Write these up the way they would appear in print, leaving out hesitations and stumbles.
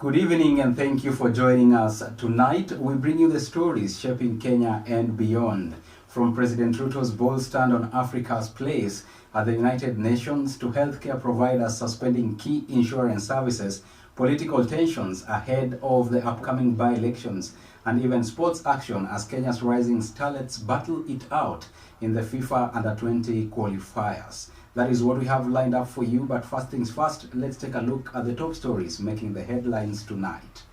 Good evening and thank you for joining us. Tonight, we bring you the stories shaping Kenya and beyond. From President Ruto's bold stand on Africa's place at the United Nations to healthcare providers suspending key insurance services, political tensions ahead of the upcoming by-elections, and even sports action as Kenya's rising starlets battle it out in the FIFA Under-20 qualifiers. That is what we have lined up for you, but first things first, let's take a look at the top stories making the headlines tonight.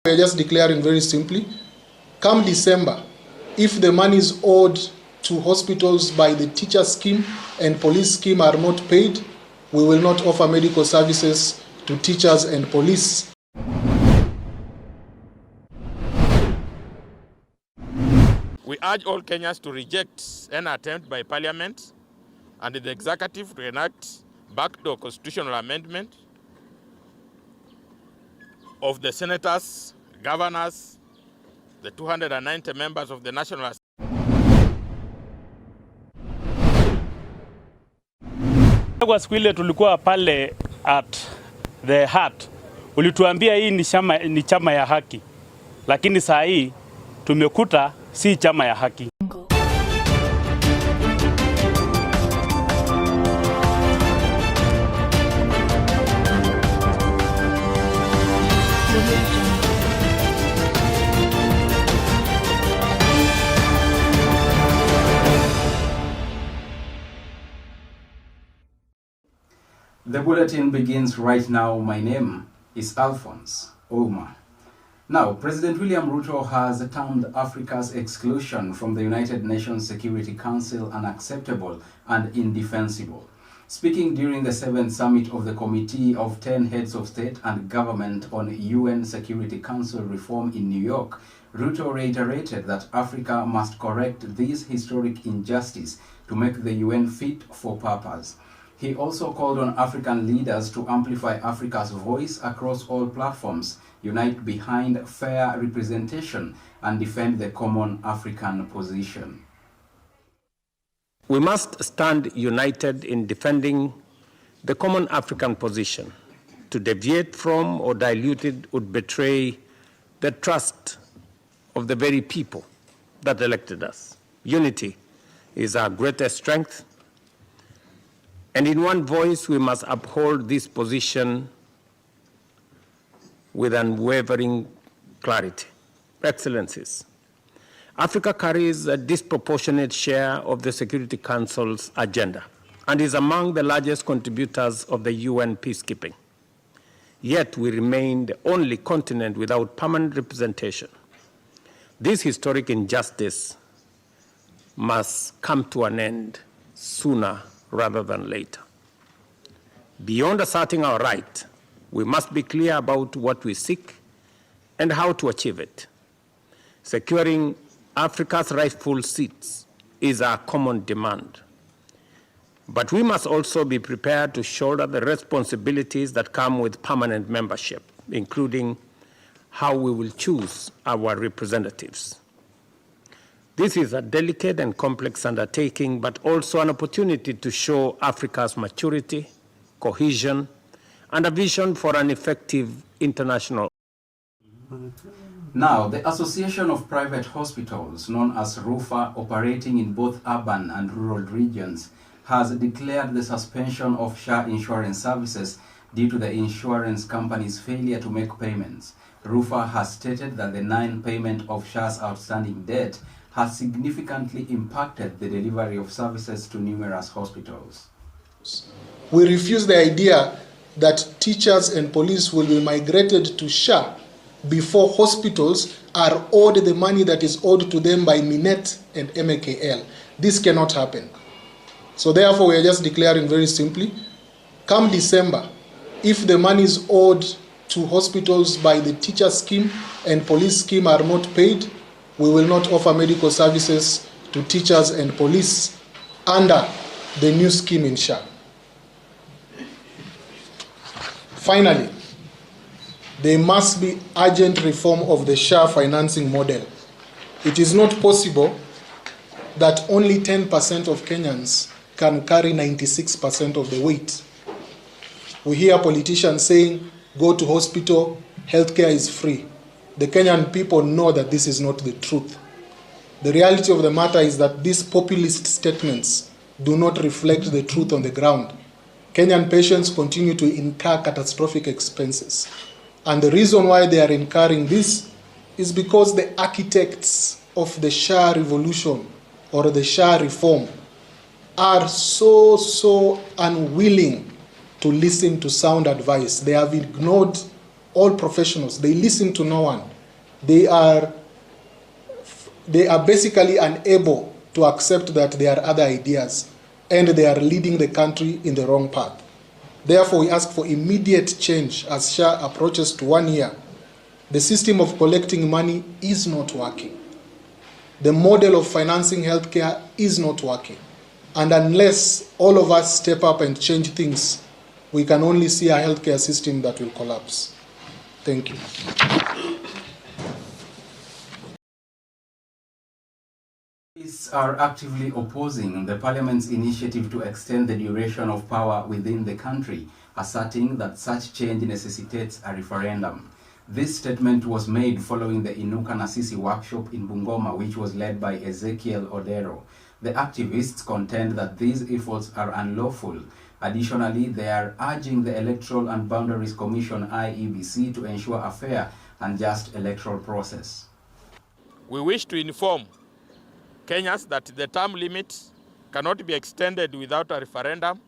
We are just declaring very simply, come December, if the money is owed to hospitals by the teacher scheme and police scheme are not paid, we will not offer medical services to teachers and police. We urge all Kenyans to reject any attempt by Parliament and the Executive to enact backdoor constitutional amendment of the senators, governors, the 290 members of the National Assembly. Kwa siku ile tulikuwa pale at the heart, ulituambia hii ni chama ya haki, lakini saa hii tumekuta si chama ya haki. The bulletin begins right now. My name is Alphonce, Ouma. Now, President William Ruto has termed Africa's exclusion from the United Nations Security Council unacceptable and indefensible. Speaking during the 7th summit of the Committee of 10 Heads of State and Government on UN Security Council reform in New York, Ruto reiterated that Africa must correct this historic injustice to make the UN fit for purpose. He also called on African leaders to amplify Africa's voice across all platforms, unite behind fair representation, and defend the common African position. We must stand united in defending the common African position. To deviate from or dilute it would betray the trust of the very people that elected us. Unity is our greatest strength. And in one voice, we must uphold this position with unwavering clarity. Excellencies, Africa carries a disproportionate share of the Security Council's agenda and is among the largest contributors of the UN peacekeeping. Yet we remain the only continent without permanent representation. This historic injustice must come to an end sooner rather than later. Beyond asserting our right, we must be clear about what we seek and how to achieve it. Securing Africa's rightful seats is our common demand. But we must also be prepared to shoulder the responsibilities that come with permanent membership, including how we will choose our representatives. This is a delicate and complex undertaking, but also an opportunity to show Africa's maturity, cohesion, and a vision for an effective international. Now, the Association of Private Hospitals, known as RUFA, operating in both urban and rural regions, has declared the suspension of SHA insurance services due to the insurance company's failure to make payments. RUFA has stated that the non-payment of SHA's outstanding debt has significantly impacted the delivery of services to numerous hospitals. We refuse the idea that teachers and police will be migrated to SHA before hospitals are owed the money that is owed to them by Minet and MKL. This cannot happen. So therefore, we are just declaring very simply, come December, if the money is owed to hospitals by the teacher scheme and police scheme are not paid, we will not offer medical services to teachers and police under the new scheme in SHA. Finally, there must be urgent reform of the SHA financing model. It is not possible that only 10% of Kenyans can carry 96% of the weight. We hear politicians saying, go to hospital, healthcare is free. The Kenyan people know that this is not the truth. The reality of the matter is that these populist statements do not reflect the truth on the ground. Kenyan patients continue to incur catastrophic expenses. And the reason why they are incurring this is because the architects of the SHA revolution or the SHA reform are so unwilling to listen to sound advice. They have ignored all professionals. They listen to no one. They are basically unable to accept that there are other ideas, and they are leading the country in the wrong path. Therefore, we ask for immediate change as SHA approaches to 1 year. The system of collecting money is not working. The model of financing healthcare is not working. And unless all of us step up and change things, we can only see a healthcare system that will collapse. Thank you. Police are actively opposing the Parliament's initiative to extend the duration of power within the country, asserting that such change necessitates a referendum. This statement was made following the Inuka Nasisi workshop in Bungoma, which was led by Ezekiel Odero. The activists contend that these efforts are unlawful. Additionally, they are urging the Electoral and Boundaries Commission (IEBC) to ensure a fair and just electoral process. We wish to inform Kenyans that the term limit cannot be extended without a referendum,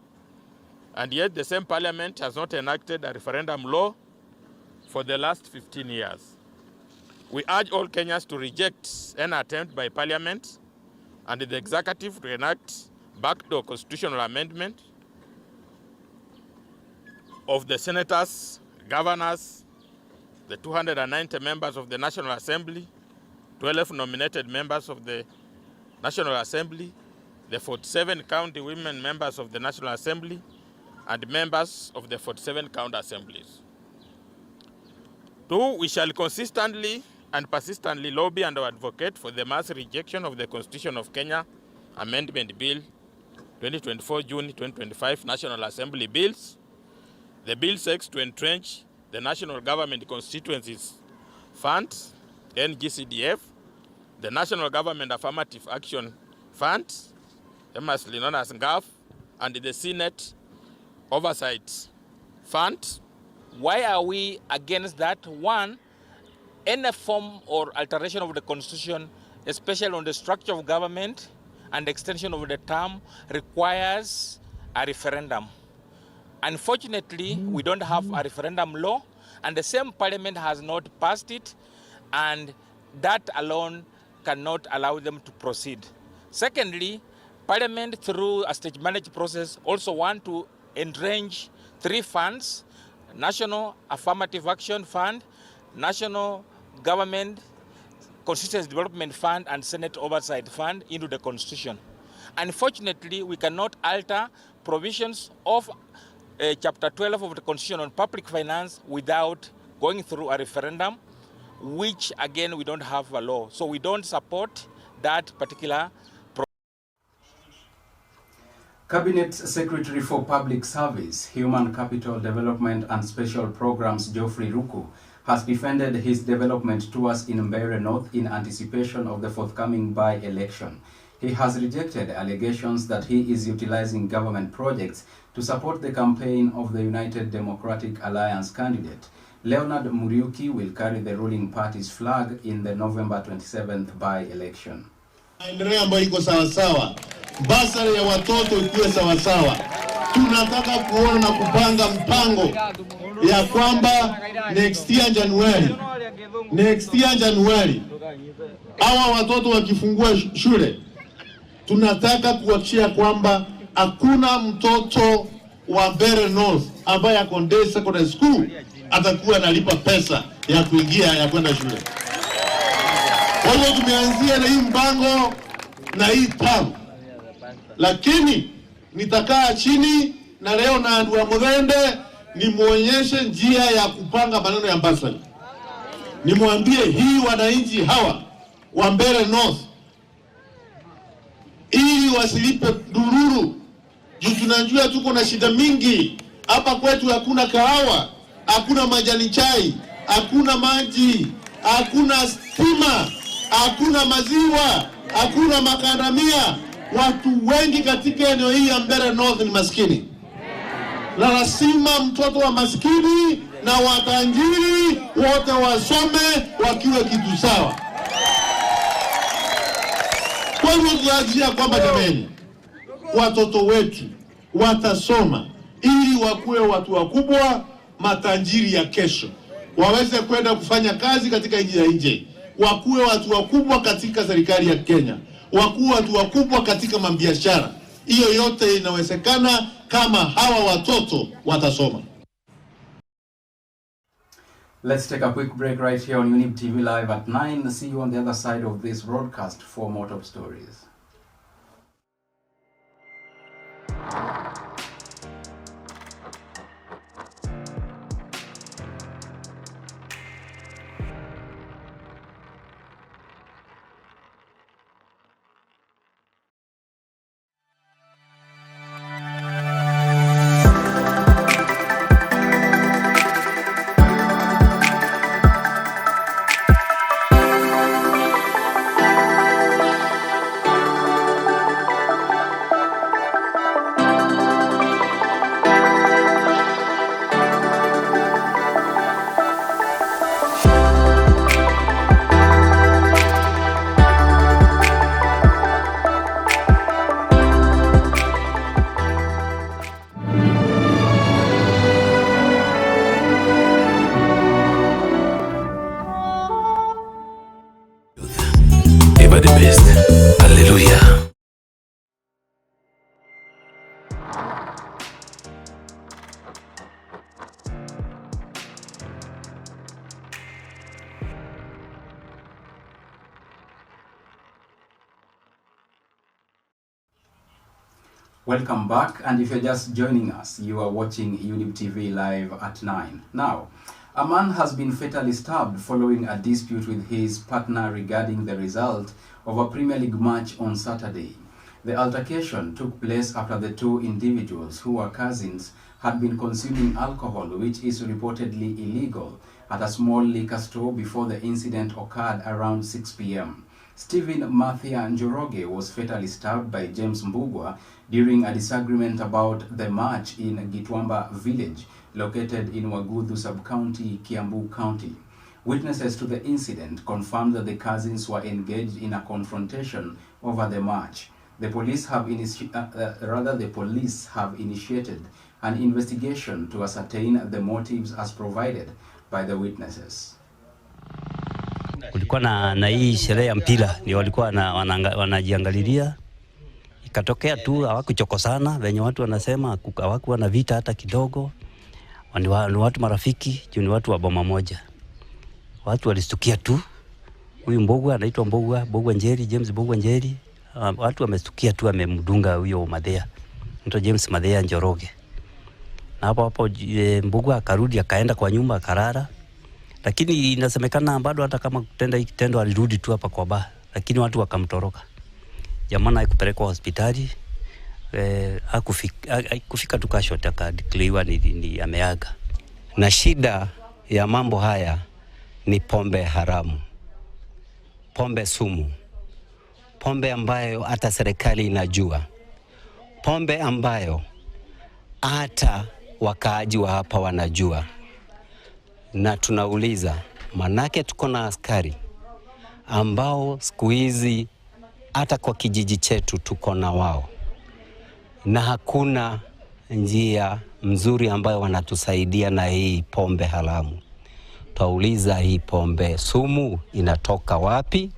and yet the same parliament has not enacted a referendum law for the last 15 years. We urge all Kenyans to reject any attempt by parliament and the executive to enact backdoor constitutional amendment of the senators, governors, the 290 members of the National Assembly, 12 nominated members of the National Assembly, the 47 county women members of the National Assembly, and members of the 47 county assemblies. 2, we shall consistently and persistently lobby and advocate for the mass rejection of the Constitution of Kenya Amendment Bill 2024 June 2025 National Assembly bills. The bill seeks to entrench the National Government Constituencies Fund, NGCDF, the National Government Affirmative Action Fund, famously known as NGAF, and the Senate Oversight Fund. Why are we against that? One, any form or alteration of the Constitution, especially on the structure of government and extension of the term, requires a referendum. Unfortunately, we don't have a referendum law, and the same parliament has not passed it, and that alone cannot allow them to proceed. Secondly, parliament, through a stage managed process, also want to entrench 3 funds: National Affirmative Action Fund, National Government Constituency Development Fund, and Senate Oversight Fund into the Constitution. Unfortunately, we cannot alter provisions of Chapter 12 of the Constitution on Public Finance without going through a referendum, which again we don't have a law. So we don't support that particular Cabinet Secretary for Public Service, Human Capital Development and Special Programs Geoffrey Ruku has defended his development tours in Mbeere North in anticipation of the forthcoming by-election. He has rejected allegations that he is utilizing government projects to support the campaign of the United Democratic Alliance candidate. Leonard Muriuki will carry the ruling party's flag in the November 27th by-election. Maendeleo ambayo iko sawa sawa, basari ya watoto ikuwe sawa sawa. Tunataka kuona na kupanga mpango ya kwamba next year January hawa watoto wakifungua shule, tunataka kuhakikisha kwamba hakuna mtoto wa Mbeere North ambaye ako Ndei Secondary School atakuwa analipa pesa ya kuingia ya kwenda shule. Kwa hiyo tumeanzia na hii mpango na hii term, lakini nitakaa chini na leo na Andua Mudende nimuonyeshe njia ya kupanga maneno ya basari. Nimwambie hii wananchi hawa wa Mbeere North ili wasilipe dururu. Juu tunajua tuko na shida mingi. Hapa kwetu hakuna kahawa, hakuna majani chai, hakuna maji, hakuna stima, hakuna maziwa, hakuna makandamia. Watu wengi katika eneo hii ya Mbeere North ni maskini. Na lazima mtoto wa maskini na watajiri wote wasome wakiwe kitu sawa. Kwa hivyo tunatarajia kwamba jameni, watoto wetu watasoma ili wakuwe watu wakubwa, matajiri ya kesho, waweze kwenda kufanya kazi katika nchi ya nje, wakuwe watu wakubwa katika serikali ya Kenya, wakuwe watu wakubwa katika mabiashara. Hiyo yote inawezekana kama hawa watoto watasoma. Let's take a quick break right here on Younib TV Live at 9. See you on the other side of this broadcast for more top stories. The best. Hallelujah. Welcome back, and if you're just joining us, you are watching Younib TV Live at 9. Now, a man has been fatally stabbed following a dispute with his partner regarding the result of a Premier League match on Saturday. The altercation took place after the two individuals, who were cousins, had been consuming alcohol, which is reportedly illegal, at a small liquor store before the incident occurred around 6 p.m. Stephen Mathia Njoroge was fatally stabbed by James Mbugua during a disagreement about the match in Gitwamba village, located in Wagudhu sub-county, Kiambu County. Witnesses to the incident confirmed that the cousins were engaged in a confrontation over the match. The police have initiated an investigation to ascertain the motives as provided by the witnesses. Kulikuwa na hii sherehe ya mpira, ni walikuwa wanajiangalilia. Ikatokea tu hawakuchokosana, venye watu wanasema, hawakuwa na vita hata kidogo. Ni watu marafiki, ni watu wa boma moja. Watu walistukia tu. Huyu Mbogwa anaitwa Mbogwa Njeri, James Mbogwa Njeri. Watu wamestukia tu, amemdunga huyo Madhea. Anaitwa James Madhea Njoroge. Na hapo Mbogwa akarudi akaenda kwa nyumba akarara. Lakini inasemekana bado hata kama kutenda hiki kitendo alirudi tu hapa kwa baa, lakini watu wakamtoroka. Jamaa haikupelekwa hospitali. Hakufika tukashota akadeclare ni ameaga. Na shida ya mambo haya ni pombe haramu, pombe sumu, pombe ambayo hata serikali inajua, pombe ambayo hata wakaaji wa hapa wanajua. Na tunauliza, manake tuko na askari ambao siku hizi hata kwa kijiji chetu tuko na wao, na hakuna njia mzuri ambayo wanatusaidia na hii pombe haramu. Tuuliza, hii pombe sumu inatoka wapi?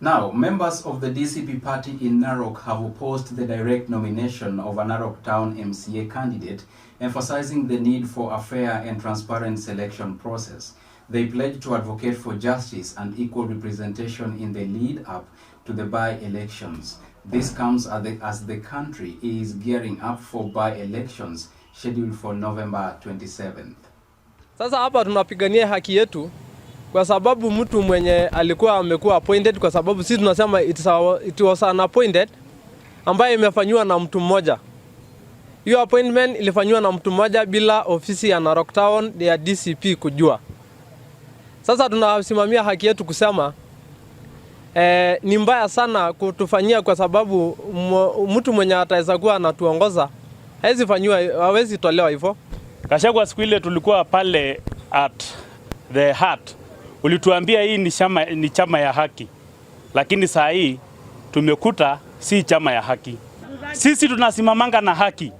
Now, members of the DCP party in Narok have opposed the direct nomination of a Narok Town MCA candidate, emphasizing the need for a fair and transparent selection process. They pledge to advocate for justice and equal representation in the lead-up to the by-elections. This comes as the country is gearing up for by-elections scheduled for November 27th. Sasa hapa tunapigania haki yetu kwa sababu mtu mwenye alikuwa amekuwa appointed, kwa sababu sisi tunasema it was an appointed ambaye imefanywa na mtu mmoja. Hiyo appointment ilifanywa na mtu mmoja bila ofisi ya Narok Town ya DCP kujua. Sasa tunasimamia haki yetu kusema ni mbaya sana kutufanyia, kwa sababu mtu mwenye ataweza kuwa anatuongoza hawezi tolewa hivyo. Gachagua, siku ile tulikuwa pale at the heart, ulituambia hii ni chama ya haki, lakini saa hii tumekuta si chama ya haki. Sisi tunasimamanga na haki.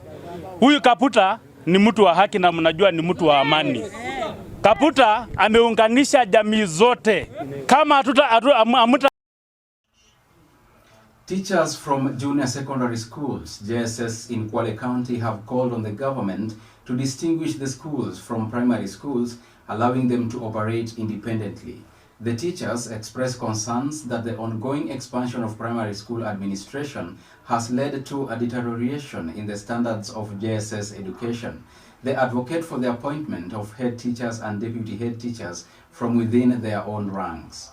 Huyu Kaputa ni mtu wa haki na mnajua ni mtu wa amani. Kaputa ameunganisha jamii zote. Kama Teachers from junior secondary schools, JSS in Kwale County, have called on the government to distinguish the schools from primary schools, allowing them to operate independently. The teachers express concerns that the ongoing expansion of primary school administration has led to a deterioration in the standards of JSS education. They advocate for the appointment of head teachers and deputy head teachers from within their own ranks.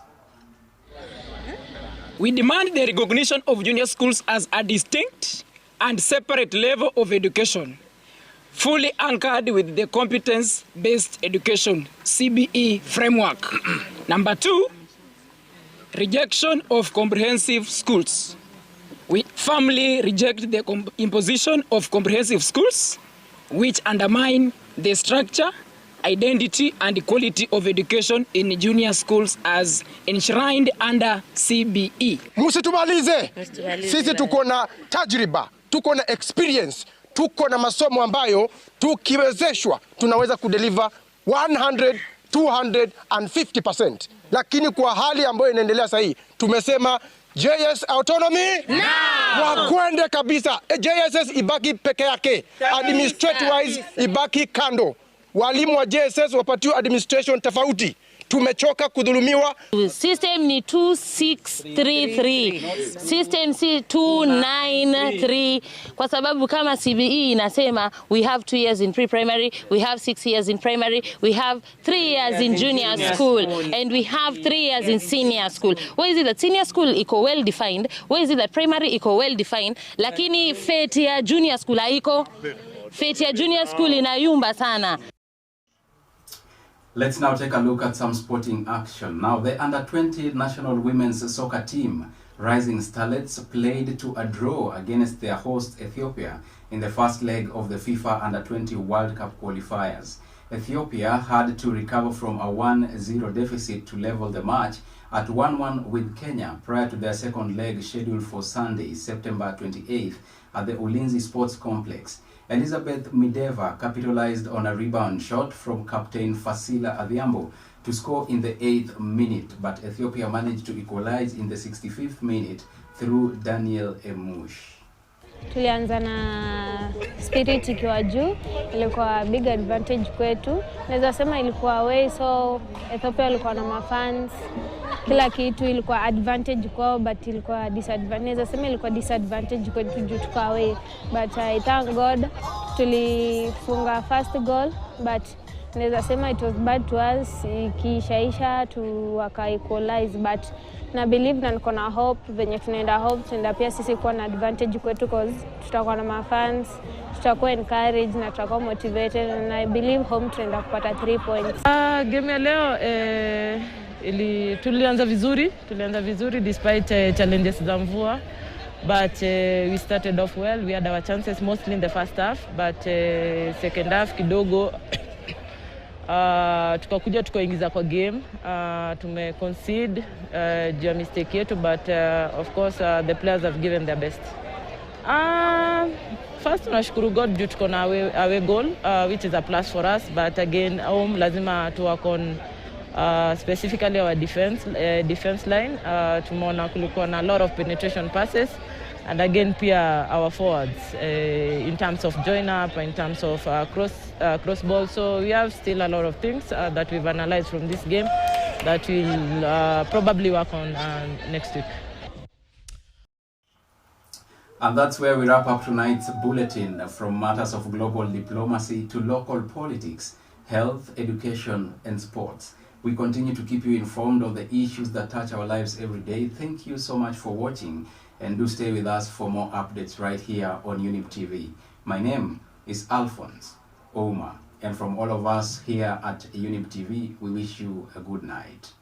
We demand the recognition of junior schools as a distinct and separate level of education, fully anchored with the competence-based education CBE framework. Number 2, rejection of comprehensive schools. We firmly reject the imposition of comprehensive schools, which undermine the structure, identity and quality of education in junior schools as enshrined under CBE. Msitumalize. Sisi tuko na tajriba, tuko na experience, tuko na masomo ambayo tukiwezeshwa tunaweza kudeliver 100, 250%. Lakini kwa hali ambayo inaendelea sasa hii tumesema JS autonomy wakwende kabisa. JSS ibaki peke yake, administrative wise ibaki kando. Walimu wa JSS wapatiwe administration tofauti. Tumechoka kudhulumiwa. System ni 2633. System si 293. Kwa sababu kama CBE inasema we have 2 years in pre-primary, we have 6 years in primary, we have 3 years in junior school, and we have 3 years in senior school. Why is it that senior school iko well defined? Why is it that primary iko well defined? Lakini fate ya junior school haiko. Fate ya junior school inayumba sana. Let's now take a look at some sporting action. Now, the under-20 national women's soccer team, Rising Starlets, played to a draw against their host Ethiopia in the first leg of the FIFA Under-20 World Cup qualifiers. Ethiopia had to recover from a 1-0 deficit to level the match at 1-1 with Kenya prior to their second leg scheduled for Sunday, September 28th at the Ulinzi Sports Complex. Elizabeth Mideva capitalized on a rebound shot from captain Fasila Adhiambo to score in the 8th minute, but Ethiopia managed to equalize in the 65th minute through Daniel Emush. Tulianza na spirit ikiwa juu, ilikuwa big advantage kwetu. Naweza sema ilikuwa away, so Ethiopia ilikuwa na mafans. Kila kitu ilikuwa advantage kwao, but ilikuwa disadvantage. Naweza sema ilikuwa disadvantage kwetu juu tuko away. But I thank God tulifunga first goal, but naweza sema it was bad to us. Ikishaisha tu waka equalize, but na believe na niko na hope venye tunaenda hope tunaenda pia sisi kuwa na advantage kwetu, cause tutakuwa na mafans, tutakuwa encouraged na tutakuwa motivated, and I believe home tunaenda kupata 3 points. Game ya leo tulianza vizuri despite challenges za mvua, but we started off well. We had our chances mostly in the first half, but second half kidogo tukakuja tukaingiza kwa game, tumeconcede juu ya mistake yetu, but of course the players have given their best. First tunashukuru God juu tuko na away goal, which is a plus for us, but again home lazima tu work on specifically our defense line. Tumeona kulikuwa na a lot of penetration passes, and again pia our forwards in terms of join up, in terms of cross ball. So we have still a lot of things that we've analyzed from this game that we'll probably work on next week. And that's where we wrap up tonight's bulletin, from matters of global diplomacy to local politics, health, education, and sports. We continue to keep you informed of the issues that touch our lives every day. Thank you so much for watching, and do stay with us for more updates right here on Younib TV. My name is Alphonce, Ouma, and from all of us here at Younib TV, we wish you a good night.